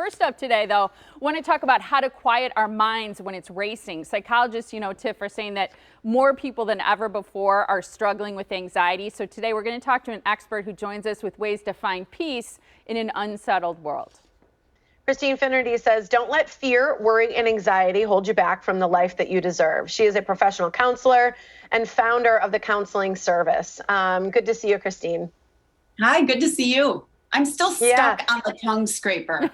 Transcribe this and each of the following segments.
First up today, though, want to talk about how to quiet our minds when it's racing. Psychologists, Tiff, are saying that more people than ever before are struggling with anxiety. So today we're going to talk to an expert who joins us with ways to find peace in an unsettled world. Christine Finnerty says, don't let fear, worry, and anxiety hold you back from the life that you deserve. She is a professional counselor and founder of the counseling service. Good to see you, Christine. Hi, good to see you. I'm still stuck on the tongue scraper.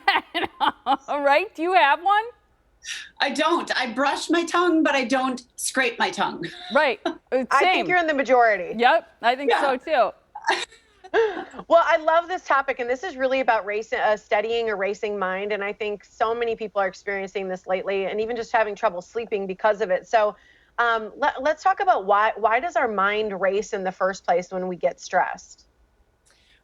All right. Do you have one? I don't. I brush my tongue, but I don't scrape my tongue. Right. Same. I think you're in the majority. Yep. I think so, too. Well, I love this topic, and this is really about studying a racing mind. And I think so many people are experiencing this lately and even just having trouble sleeping because of it. So let's talk about why does our mind race in the first place when we get stressed?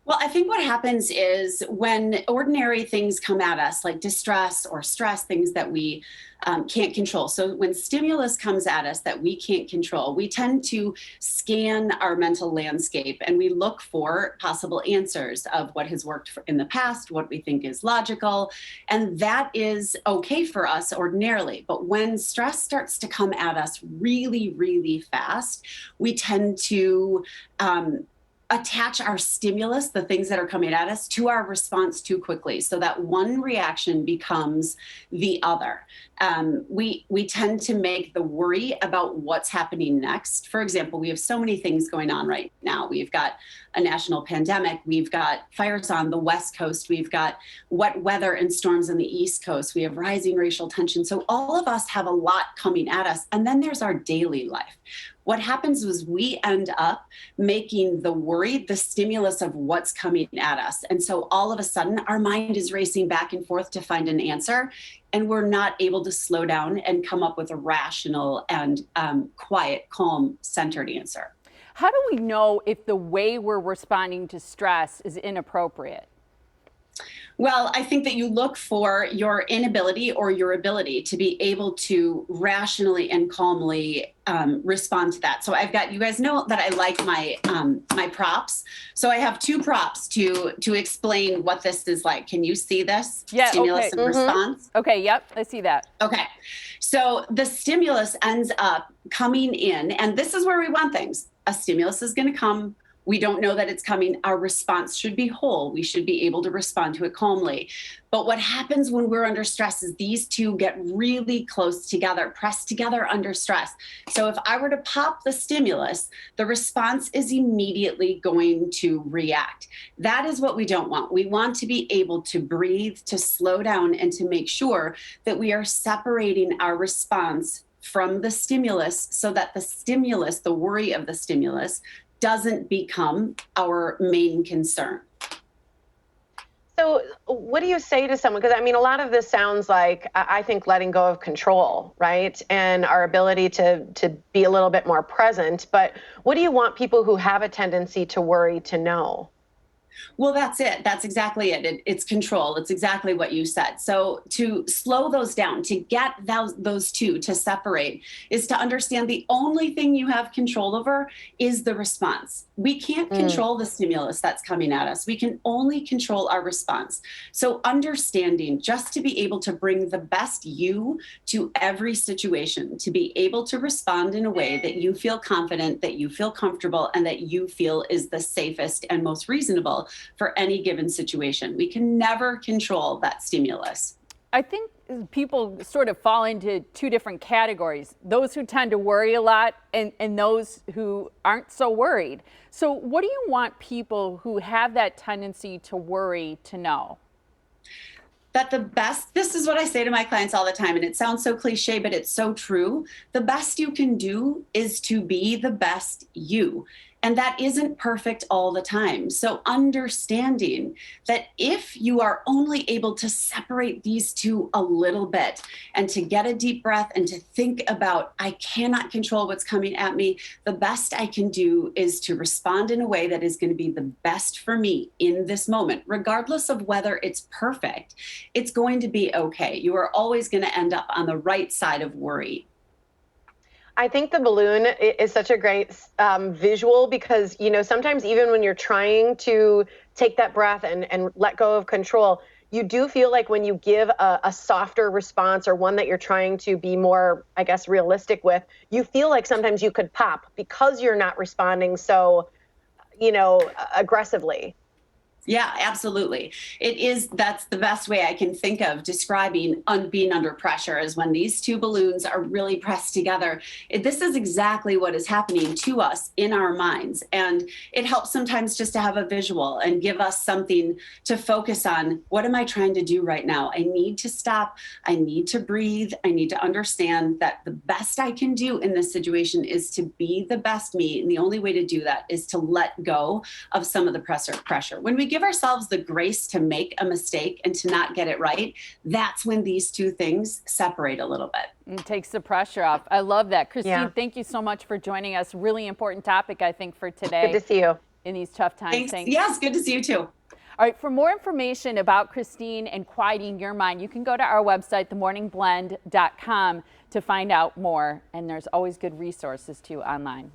Well, I think what happens is when ordinary things come at us, like distress or stress, things that we can't control. So when stimulus comes at us that we can't control, we tend to scan our mental landscape and we look for possible answers of what has worked in the past, what we think is logical. And that is okay for us ordinarily. But when stress starts to come at us really, really fast, we tend to attach our stimulus, the things that are coming at us, to our response too quickly. So that one reaction becomes the other. We tend to make the worry about what's happening next. For example, we have so many things going on right now. We've got a national pandemic. We've got fires on the West Coast. We've got wet weather and storms on the East Coast. We have rising racial tension. So all of us have a lot coming at us. And then there's our daily life. What happens is we end up making the worry the stimulus of what's coming at us. And so all of a sudden, our mind is racing back and forth to find an answer. And we're not able to slow down and come up with a rational and quiet, calm, centered answer. How do we know if the way we're responding to stress is inappropriate? Well, I think that you look for your inability or your ability to be able to rationally and calmly respond to that. So you guys know that I like my my props. So I have two props to explain what this is like. Can you see this? Yeah. Stimulus Okay. and response. Okay. Yep. I see that. Okay. So the stimulus ends up coming in, and this is where we want things. A stimulus is going to come. We don't know that it's coming. Our response should be whole. We should be able to respond to it calmly. But what happens when we're under stress is these two get really close together, pressed together under stress. So if I were to pop the stimulus, the response is immediately going to react. That is what we don't want. We want to be able to breathe, to slow down, and to make sure that we are separating our response from the stimulus so that the stimulus, the worry of the stimulus, doesn't become our main concern. So what do you say to someone? Because I mean, a lot of this sounds like, I think, letting go of control, right? And our ability to be a little bit more present. But what do you want people who have a tendency to worry to know? Well, that's it. That's exactly it. It's control. It's exactly what you said. So to slow those down, to get those two to separate, is to understand the only thing you have control over is the response. We can't control the stimulus that's coming at us. We can only control our response. So understanding just to be able to bring the best you to every situation, to be able to respond in a way that you feel confident, that you feel comfortable, and that you feel is the safest and most reasonable for any given situation. We can never control that stimulus. I think people sort of fall into two different categories: those who tend to worry a lot and those who aren't so worried. So what do you want people who have that tendency to worry to know? That this is what I say to my clients all the time, and it sounds so cliche, but it's so true. The best you can do is to be the best you. And that isn't perfect all the time. So understanding that if you are only able to separate these two a little bit and to get a deep breath and to think about, I cannot control what's coming at me, the best I can do is to respond in a way that is going to be the best for me in this moment, regardless of whether it's perfect. It's going to be okay. You are always going to end up on the right side of worry. I think the balloon is such a great visual because, sometimes even when you're trying to take that breath and let go of control, you do feel like when you give a softer response or one that you're trying to be more, I guess, realistic with, you feel like sometimes you could pop because you're not responding so, aggressively. Yeah, absolutely. That's the best way I can think of describing being under pressure is when these two balloons are really pressed together. This is exactly what is happening to us in our minds. And it helps sometimes just to have a visual and give us something to focus on. What am I trying to do right now? I need to stop. I need to breathe. I need to understand that the best I can do in this situation is to be the best me. And the only way to do that is to let go of some of the pressure. When we give ourselves the grace to make a mistake and to not get it right, that's when these two things separate a little bit. It takes the pressure off. I love that. Christine, Yeah. thank you so much for joining us. Really important topic, I think, for today. Good to see you. In these tough times. Thanks. Yes, good to see you too. All right, for more information about Christine and quieting your mind, you can go to our website, themorningblend.com, to find out more. And there's always good resources too online.